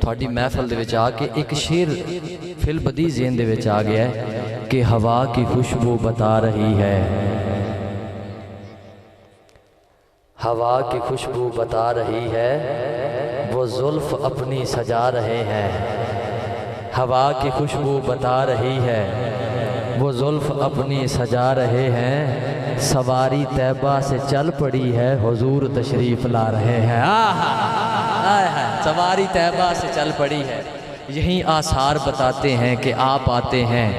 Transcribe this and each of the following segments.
تھوڑی محفل دے وچ آ کے ایک شعر فل بدی ذہن دے وچ آ گیا ہے کہ ہوا کی خوشبو بتا رہی ہے، ہوا کی خوشبو بتا رہی ہے، وہ زلف اپنی سجا رہے ہیں، ہوا کی خوشبو بتا رہی ہے، وہ زلف اپنی سجا رہے ہیں، سواری طیبہ سے چل پڑی ہے، حضور تشریف لا رہے ہیں۔ سواری طیبہ سے چل پڑی ہے، یہیں آثار بتاتے ہیں کہ آپ آتے ہیں۔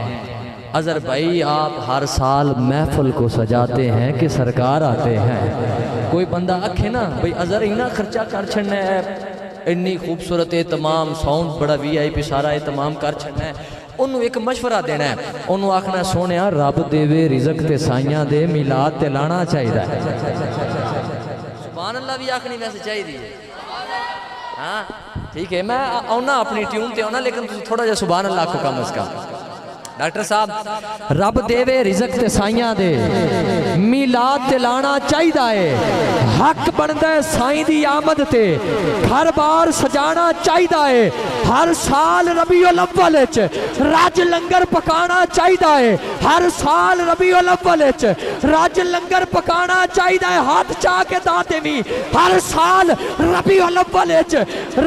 اظہر بھائی آپ ہر سال محفل کو سجاتے ہیں کہ سرکار آتے ہیں؟ کوئی بندہ آکھے نا بھئی اظہر اینا خرچہ کر چھڑنا ہے، انی خوبصورت اہتمام، ساؤنڈ بڑا وی آئی پی سارا اہتمام کر چھڑنا ہے، انہوں ایک مشورہ دینا ہے، انہوں آکھنا سونیا رب دے وے رزق تے سائیاں دے میلاد تے لانا چاہی دا ہے۔ سبحان اللہ بھی آکھنی ویسے چاہی دی ہے، ہاں ٹھیک ہے، میں آؤنا اپنی ٹیون تے آؤنا، لیکن تھوڑا جا سبحان اللہ کو کم از کم۔ ڈاکٹر صاحب رب دے وے رزق تے سائیاں دے میلاد تے لانا چاہی دا ہے، حق بندہ ہے سائیں دی آمد تے ہر بار سجانا چاہی دا ہے، ہر سال ربیع الاول وچ راج لنگر پکانا چاہی دا ہے، ہر سال ربیع الاول وچ راج لنگر پکانا چاہی دا ہے، ہاتھ چاہ کے داتے بھی ہر سال ربیع الاول وچ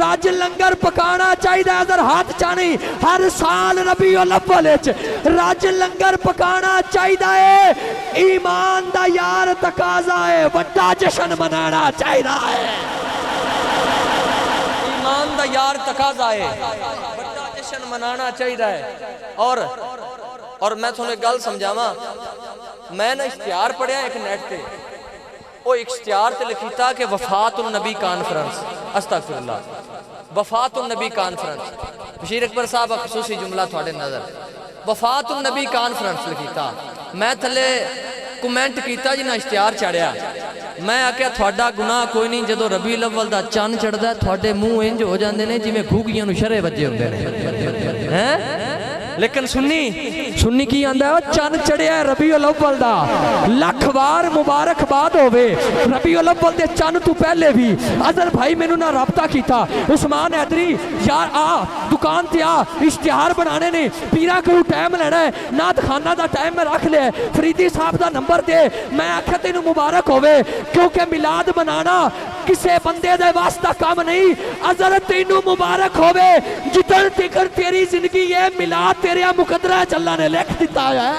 راج لنگر پکانا چاہی دا ہے، اگر ہاتھ چاہ نہیں ہر سال ربیع الاول وچ راج لنگر پکانا چاہی دا ہے، ایمان دا یار تقاضا ہے بڑا جشن منانا چاہی دا ہے، ایمان دا یار تقاضا ہے بڑا جشن منانا چاہی دا ہے۔ اور میں تھوڑے گل سمجھاواں، میں نے اشتہار پڑھیا ایک نیٹ تے، وہ اشتہار تے لکھیتا کہ وفات النبی کانفرنس، استغفر اللہ، وفات النبی کانفرنس، بشیر اکبر صاحب خصوصی جملہ تھوڑے نظر، وفات النبی کانفرنس لکھیتا، میں تھلے کومنٹ کیتا جنہا اشتہار چڑھیا، میں آکیا تھوڑا گناہ کوئی نہیں، جدو ربیع الاول دا چاند چڑھدا ہے تھوڑے منہ انج ہو جاندے نے جی میں گھوگیاں نو شرے وجے ہوندے نے، لیکن سنی کی آندہ ہے چاند چڑھیا ہے ربیع الاول دا، لکھ بار مبارک باد ہوئے، ربیع الاول دے چاند تو پہلے بھی اظہر بھائی میں نہ رابطہ کیتا، عثمان حیدری یار آ دکان تے آ اشتہار بنانے نے، پیرا کرو ٹائم لینا ہے، نات خانہ دا ٹائم میں رکھ لے، فریدی صاحب دا نمبر دے، میں آکھا تینوں مبارک ہوئے، کیونکہ میلاد بنانا کسے بندے دے واسطہ کام نہیں، اظہر تینوں مبارک ہوئے، جتن تکر تیری زندگی ہے میلاد تیرے مقدرہ اللہ نے لکھ دیتا ہے،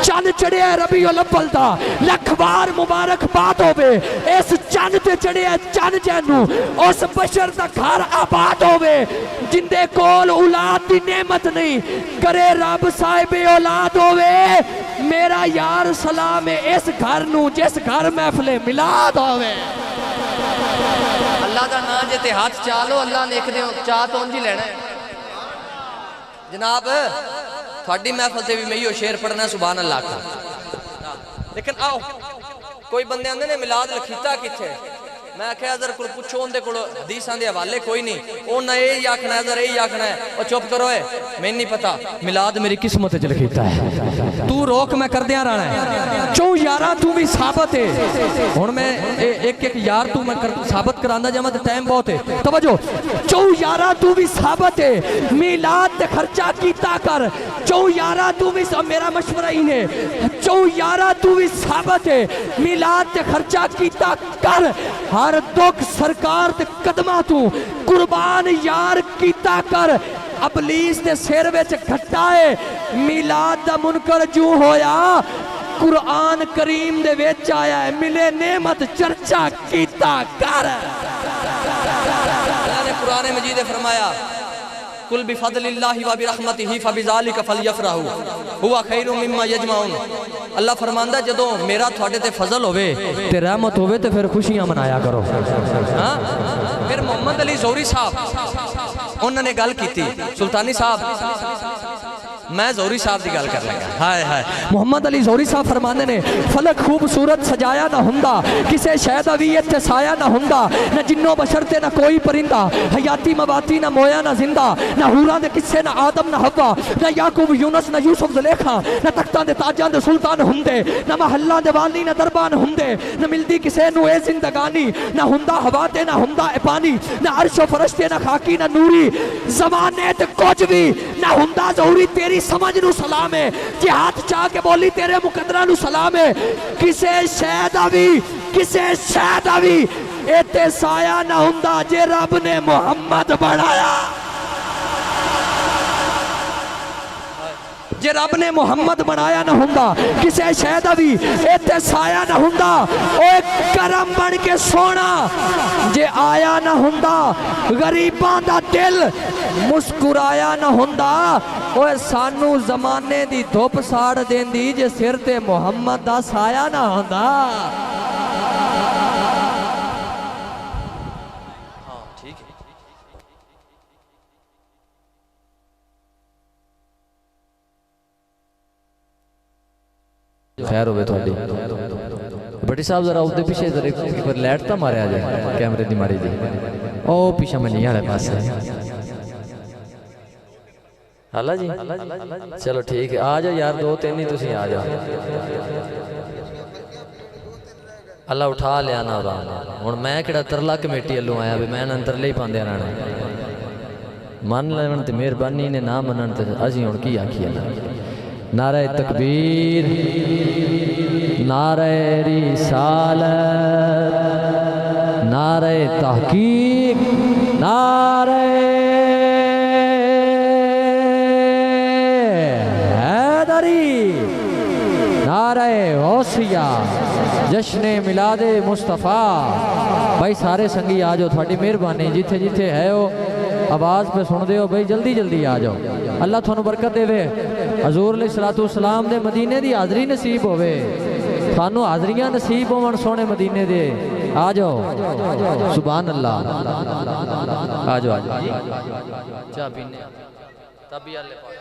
چند چڑھے ہے ربیع الاول دا، لکھ بار مبارک بات ہوئے، اس چند تے چڑھے ہے چند جنو، اس بشر دا گھر آباد ہوئے، جندے کول اولاد دی نعمت نہیں، کرے رب صاحب اولاد ہوئے، میرا یار سلام ہے اس گھر نو جس گھر محفل میلاد ہوئے۔ اللہ دا نا جے ہاتھ چالو، اللہ نے ایک دے چاہ تو انجی لینا ہے۔ جناب تھوڑی محفل سے بھی میں یہ شعر پڑھنا ہے سبحان اللہ کا، لیکن آؤ کوئی بندے آندے نے میلاد لکھیتا کتھے، میں کہا اظہر کو پوچھو اندے کو حدیثاں دے حوالے کوئی نہیں، او نہ اے ہی آکھنا ہے اظہر اے ہی آکھنا ہے، اور چپ کرو ہے میں نہیں پتا، میلاد میری قسمت وچ لکھیتا ہے، تو روک میں کر دیا رہنا ہے، چوں یارہ تو بھی ثابت ہے، ہن میں ایک یار تو میں ثابت کراندہ جامعہ تے ٹائم بہت ہے، توجہ، چوں یارہ تو بھی ثابت ہے، میلاد تے خرچہ کیتا کر، چوں یارہ تو بھی میرا مشورہ ہی ہے، چوں یارہ تو بھی ثابت ہے، میلاد تے خرچہ کیتا کر، ہر دکھ سرکار تے قدمہ تو قربان یار کیتا کر، ابلیس دے سیر وچ گھٹائے میلاد دا منکر جو ہویا، قرآن کریم دے وچ آیا ہے، ملے نعمت چرچا کیتا کر۔ اللہ نے قرآن مجید فرمایا قل بفضل اللہ وبرحمتہ فبذالک فلیفرحوا ہوا خیر مما یجمعون، اللہ فرماندہ جدو میرا تھوڑے تے فضل ہوئے تے رحمت ہوئے تے پھر خوشیاں منایا کرو۔ پھر محمد علی زوری صاحب انہوں نے گل کی تھی، سلطانی صاحب میں زہری صاحب دی گل کر لگا ہائے ہائے محمد علی زہری صاحب فرمانے نے فلک خوبصورت سجایا نہ ہوندا کسے شہد اویت تے سایہ نہ ہوندا نہ جنوں بشر تے نہ کوئی پرندہ حیاتی مواتی نہ مویا نہ زندہ نہ حوراں دے قصے نہ آدم نہ حوا نہ یعقوب یونس نہ یوسف زلیخا نہ تختاں دے تاجاں دے سلطان ہوندے نہ محلہ دے والی نہ دربان ہوندے نہ ملدی کسے نو اے زندگانی نہ ہوندا ہوا تے نہ ہوندا اے پانی نہ عرش و فرشتے نہ خاکی نہ نوری زمانے تے کچھ بھی نہ ہوندا زہری تیری سمجھ نو سلام ہے جی ہاتھ چاہ کے بولی تیرے مقدرہ نو سلام ہے کسے شہد آوی کسے شہد آوی ایتے سایہ نہ ہوندا جے رب نے محمد بڑھایا جے رب نے محمد بنایا نہ ہوندا کسے شہد بھی ایتے سایہ نہ ہوندا اوے کرم بن کے سونا جے آیا نہ ہوندا غریباں دا دل مسکرایا نہ ہوندا اوے سانو زمانے دی دھوپ ساڑ دیندی جے سر تے محمد دا سایہ نہ ہوندا خیر ہوئے تو بڑی صاحب ذرا اُدھے پیچھے ذرا لیٹ تا مارے آ جائے کیمرے دی ماری دی او پیچھے میں نہیں آ رہے پاس ہے اللہ جی چلو ٹھیک ہے آ جا یار دو تین ہی تسی آ جا اللہ اٹھا لیا نا اور میں کڑا ترلا کمیٹی اللہ آیا بھی میں ننتر لے ہی پاندے آنا مان لیون تے مہربانی نے نہ منن تے ازی ہن کی آکھی اللہ نعرہ تکبیر نعرہ رسالت نعرہ تحقیق نعرہ حیدری نعرہ غوثیہ جشن میلاد مصطفیٰ بھائی سارے سنگی آ جاؤ تھوڑی مہربانی جتھے جتھے ہے ہو آواز پہ سن دے ہو بھائی جلدی جلدی آ جاؤ اللہ تھانو برکت دے وے حضور علیہ السلام دے مدینے دی حاضری نصیب ہوئے تھانو حاضریاں نصیب ہون سونے مدینے دے آ جاؤ سبحان اللہ آ جاؤ چاہ پینے تبھی اللہ